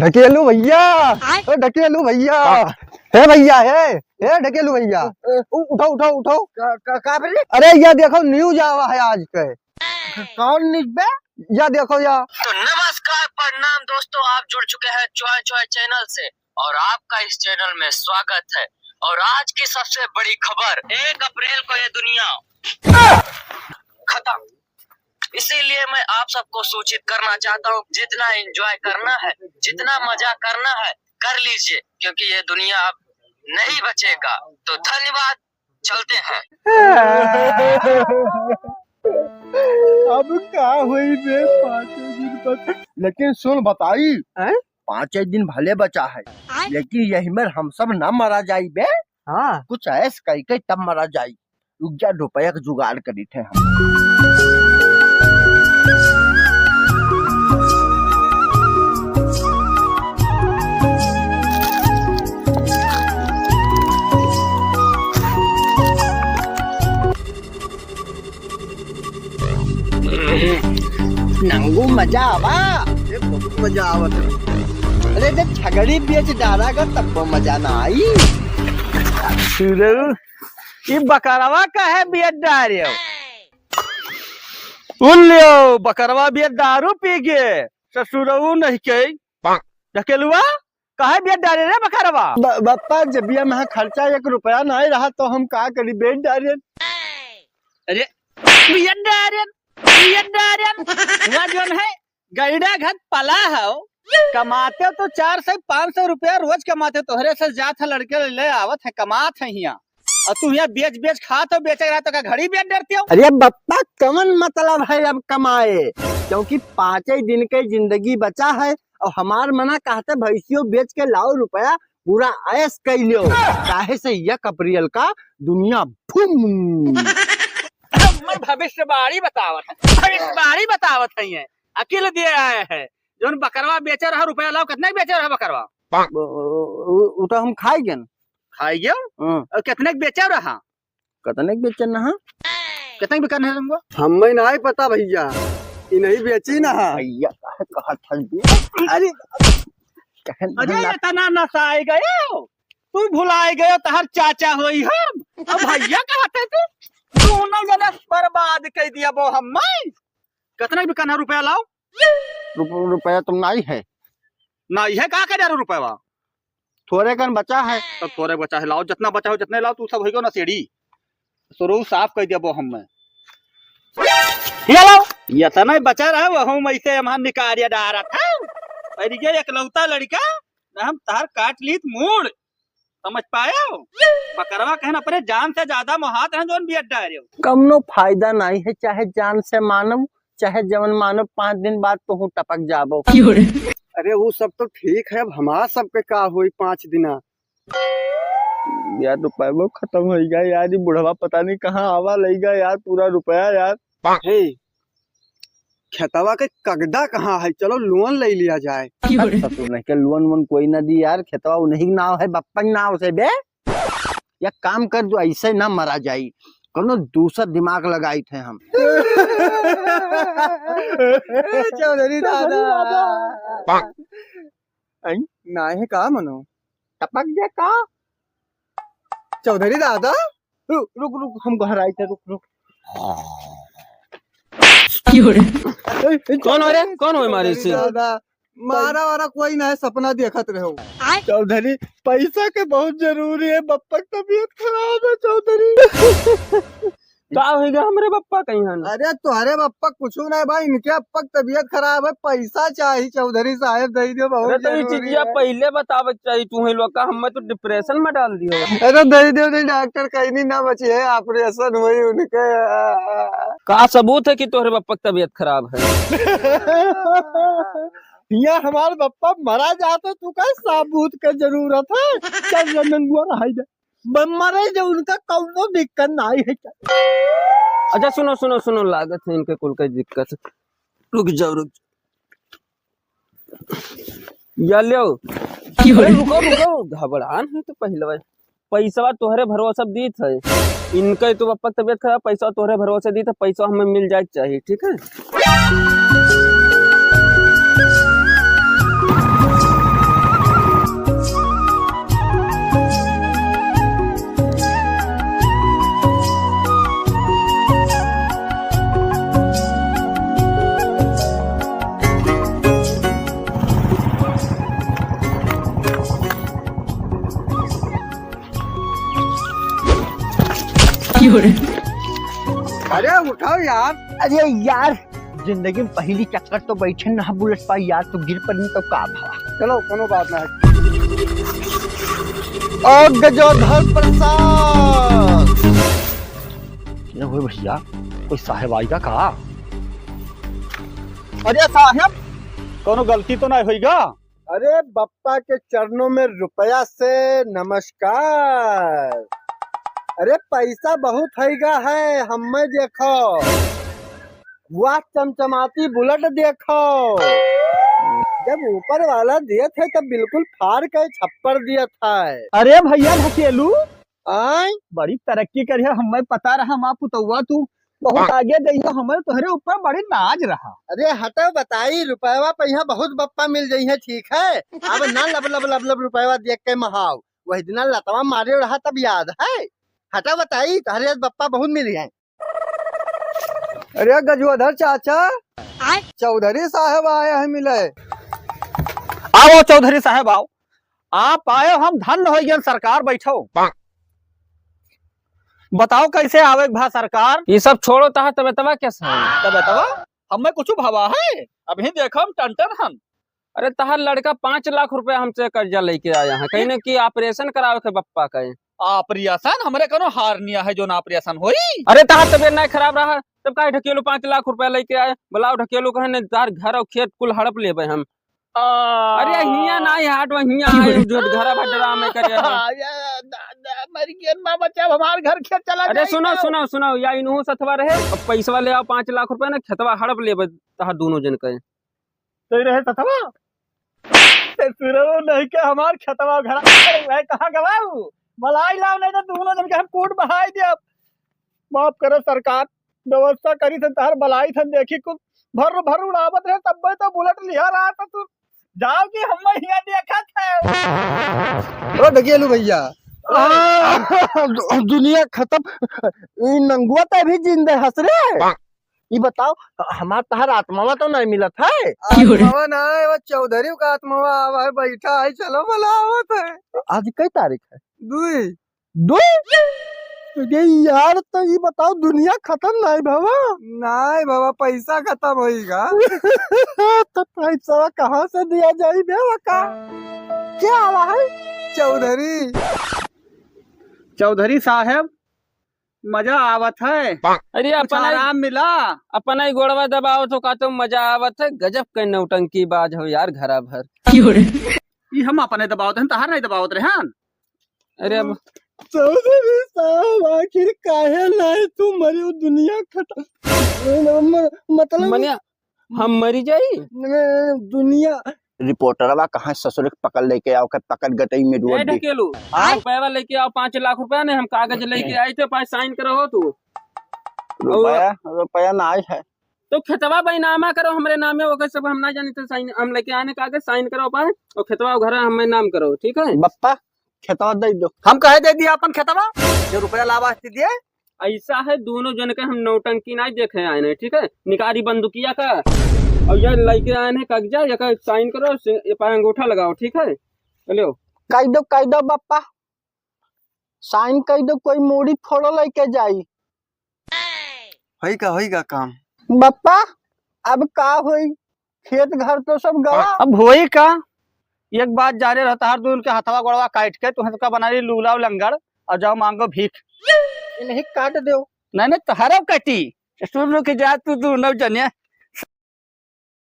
ढकेलू भैया, ढकेलू भैया, हे भैया, हे ढकेलू भैया, उठो उठो उठो। अरे ये देखो न्यूज आवा है आज के। कौन न्यूज बे? या देखो या। तो नमस्कार प्रणाम दोस्तों, आप जुड़ चुके हैं चॉय चॉय चैनल से और आपका इस चैनल में स्वागत है। और आज की सबसे बड़ी खबर, 1 अप्रैल को ये दुनिया खत्म। इसीलिए मैं आप सबको सूचित करना चाहता हूँ, जितना एंजॉय करना है, जितना मजा करना है कर लीजिए, क्योंकि ये दुनिया अब नहीं बचेगा। तो धन्यवाद, चलते हैं। अब क्या हुई बे 5 दिन तक। लेकिन सुन बताई, 5 दिन भले बचा है, लेकिन यही में हम सब न मरा जाई बे। हाँ कुछ ऐस कई कई तब मरा जाई। रुक जा, रुपया का जुगाड़ करी थे हम। नंगू मजा आवा, बहुत मजा आवत। अरे जब छगड़ी बेच डाला का तब मजा ना आई। ये बकरवा का है बियत डारियो। उल्लियो बकरवा बियत दारू पी गे ससुरऊ नहीं के। ढकेलुआ काहे बियत डारे रे बकरवा? बप्पा जब ये में खर्चा 1 रुपया नहीं रहा तो हम का करी, बेच डाले। अरे बियत डारे जोन है गैड़ा घर पला है, कमाते तो 400-500 रुपया रोज कमाते। तोहरे से जात है लड़के ले आवत है, कमात है यहाँ, और तू यहाँ बेच बेच खा तो बेचे रहा तो का घड़ी बेच डरती हो। अरे बप्पा कौन मतलब है अब कमाए, क्योंकि 5 दिन के जिंदगी बचा है और हमार मना कहते भैंसियों बेच के लाओ रुपया पूरा ऐश कर लियो। काहे से 1 अप्रैल का दुनिया भविष्यवाणी बतावत है, भविष्यवाणी बतावत है। ये अकेले दिए आए हैं जोन बकरवा बेचे रहा रुपया लाओ। कितना बेचे रहा बकरवा? वो तो हम खाएंगे खाई गया। और कितने बेचा रहा? कितने बेचन ना, कितने बिकन है तुमको? हमें नहीं पता भैया, ये नहीं बेची ना भैया। अरे अरे इतना नशाए गए, तू भुलाए गए तहर चाचा होई हम। अब भैया कहते थे दोनों जना बर्बाद कर दिया वो हम। कितने बिकन है रुपया लाओ? रुपया तुम नहीं है ना, यह कहा कर रुपया थोड़े कन बचा है। तब थोड़े बचा है, लाओ जितना बचा हो जितने लाओ। तू सब हो ना सीढ़ी शुरू साफ कर दिया वो हम। ये तो नहीं बचा रहा वो हम ऐसे हम निकारिया डारा था। अरे एकलौता लड़का हम तार काट ली मूड, समझ पाया? बकरवा कहना पड़े जान से ज्यादा मुहात है जोन बियत डारे। कमनो फायदा नहीं है, चाहे जान से मानव चाहे जवन मानव 5 दिन बाद तो हूँ टपक जाबो। अरे वो सब तो ठीक है, अब हमारा सबके का हुई 5 दिन यार। रुपया वो खत्म हो गया यार, ये बुढ़वा पता नहीं कहाँ आवा ले गया यार पूरा रुपया यार। हे खेतवा के कगदा कहाँ है, चलो लोन ले लिया जाए। नहीं के लोन कोई ना दी यार, खेतवा उन्हीं नाव है, बप्पा नाव से बे। या काम कर दो, ऐसे ना मरा जाई, कोनो दूसरा दिमाग लगाई थे हम। चौधरी दादा नहीं का मनो टपक गया का? चौधरी दादा रुक हम घर आए थे, रुक। कौन हो रे? कौन हो हमारे से? दादा मारा वारा कोई ना है, सपना देखत रहो। चौधरी पैसा के बहुत जरूरी है, बप्पा की तबीयत खराब है चौधरी। का होगा हमरे बप्पा कहीं हन? अरे तुम्हारे बप्पा कुछ नहीं भाई, इनके अप्पा की तबीयत खराब है, पैसा चाहिए चौधरी साहब, दे दो बहुत जरूरी है। पहले बतावत चाहिए तू ही लोग का, हमें तो डिप्रेशन में डाल दियो। अरे दे दो नहीं, डॉक्टर कहीं नहीं ना बचे है, ऑपरेशन हुई उनके। का सबूत है कि तोहरे बप्पा की तबीयत खराब है? यहाँ हमारे बप्पा मरा जाता तू का सबूत के जरूरत है? चल नंगुआ रहा जा मरे जो उनका कौनो दिक्कत नहीं है। अच्छा सुनो लागत है इनके कुल का दिक्कत। रुक जाओ या लो, रुको घबरान है तो पहले पैसा तोहरे भरोसा दी थे, इनका तो बप्पा तबियत खराब, पैसा तोहरे भरोसा दी था, पैसा हमें मिल जाए चाहिए, ठीक है? अरे उठाओ यार। अरे यार जिंदगी में पहली चक्कर तो बैठे ना बुलेट पाई यार, तो गिर पड़ी तो का भावा। चलो कोनो बात ना है। और गजोधर प्रसाद ये हुए भैया, कोई साहेब आएगा का? अरे साहब कोनो गलती तो नहीं होगा? अरे बप्पा के चरणों में रुपया से नमस्कार। अरे पैसा बहुत हैगा है, हमें देखो वह चमचमाती बुलेट देखो। जब ऊपर वाला दिया था तब बिल्कुल फाड़ के छप्पर दिया था। अरे भैया ढकेलू आय बड़ी तरक्की करिए, हमें पता रहा माँ पुतौआ तू बहुत आगे दैया, हमें तोहरे ऊपर बड़ी नाज रहा। अरे हटो बताई, रुपया पैसा बहुत बप्पा मिल जाई है, ठीक है। अब ना लब लब लब लब रुपया देख के महाव, वही दिन लतवा मारे रहा तब याद है। हटो बताई तुम्हारे आज बप्पा बहुत मिली है। अरे गजोधर चाचा, चौधरी साहब आए हैं मिले। आओ चौधरी साहब आओ, आप आए हम धन हो गए, सरकार बैठो। बताओ कैसे आवे भा सरकार? ये सब छोड़ो तहा तबे कैसे है? तब बतावा हमें कुछ भावा है, अभी देखो हम टन हम। अरे तहार लड़का 5 लाख रुपया हमसे कर्जा लेके आया है, कहीं न की ऑपरेशन करावे के बप्पा का। ऑपरेशन हमरे कनो हारनिया है जो ना ऑपरेशन होई। अरे तहार तबियत नहीं खराब रहा तब काहे ढकेलू 5 लाख रुपया लेके आए? बुलाओ ढकेलू कहने तार घर और खेत कुल हड़प लेबे हम। अरे हिया नहीं हाट में हिया है जो घर भडरा में करे मर गया मां बच्चा, हमार घर खेत चला। अरे सुनो सुनो सुनो, या इनहु सथवा रहे अब पैसा ले आओ 5 लाख रुपया ना, खेतवा हड़प लेबे तहार दोनों जन के। तो रहे तथवा नहीं के हमार खेतवा घर है कहां गवाऊ, मलाई लाओ नहीं तो दोनों जन के हम कूट बहाई दिया। माफ करो सरकार, व्यवस्था करी थे तार बलाई थे, देखी कुछ भर भर उड़ावत रहे तब तो बुलेट लिया रहा था। तू जाओ कि हम यहाँ देखा था। ओ ढकेलू भैया, दुनिया खत्म, नंगुआ तो अभी जिंदा हंस रहे। ये बताओ हमार तहार आत्मावा तो नहीं मिलत है? आत्मावा ना है, वो चौधरी का आत्मावा आवा है, बैठा है, चलो बुलावत है। आज कई तारीख है? 2। दो ये यार, तो ये बताओ दुनिया खत्म नहीं बाबा? नहीं बाबा, पैसा खत्म होएगा। तो पैसा कहाँ से दिया जाए बेवा का? क्या आवा है? चौधरी साहब मजा आवत है, अरे कुछ आराम मिला। अपना ही गोड़वा दबाओ तो का तो मजा आवत है। गजब के नौटंकी बाज हो यार घरा भर। ये हम अपने दबावत हैं, तहार नहीं दबावत रहे हैं। अरे अब चौधरी साहब आखिर काहे नहीं तू मरी, दुनिया खत्म मतलब मनिया हम मरी जाई दुनिया। रिपोर्टरवा कहाँ ससुर पकड़ लेके आओ, पकड़ गटई में रोड दी। ढकेलू रुपया लेके आओ 5 लाख रुपया ने, हम कागज लेके आए थे, पास साइन करो हो तू। रुपया ना है तो खेतवा बैनामा करो हमरे नामे, वो सब हम ना जाने तो साइन हम लेके आने कागज साइन करो पाए, और खेतवा घर हमें नाम करो, ठीक है? बप्पा खेतवा दे दो। हम कहे दे दिया अपन खेतवा, जो रुपया लावा दिए। ऐसा है दोनों जन के हम नौटंकी नहीं देखे आए हैं, ठीक है? निकारी बंदुकिया का और ये लेके आए हैं कागजा, ये साइन करो, ये पाए अंगूठा लगाओ, ठीक है? चलो कह दो बप्पा, साइन कह दो, कोई मूड़ी फोड़ो लेके जाई। होइगा काम। बप्पा अब का होई, खेत घर तो सब गवा। अब होई का, एक बात जारे रहता हर दून के हथवा गोड़वा काट के तुहं का बना ली लूला लंगड़, और जाओ मांगो भीख। नहीं काट दो। नहीं तहरा कटी सुन लो कि जा तू दोनों जने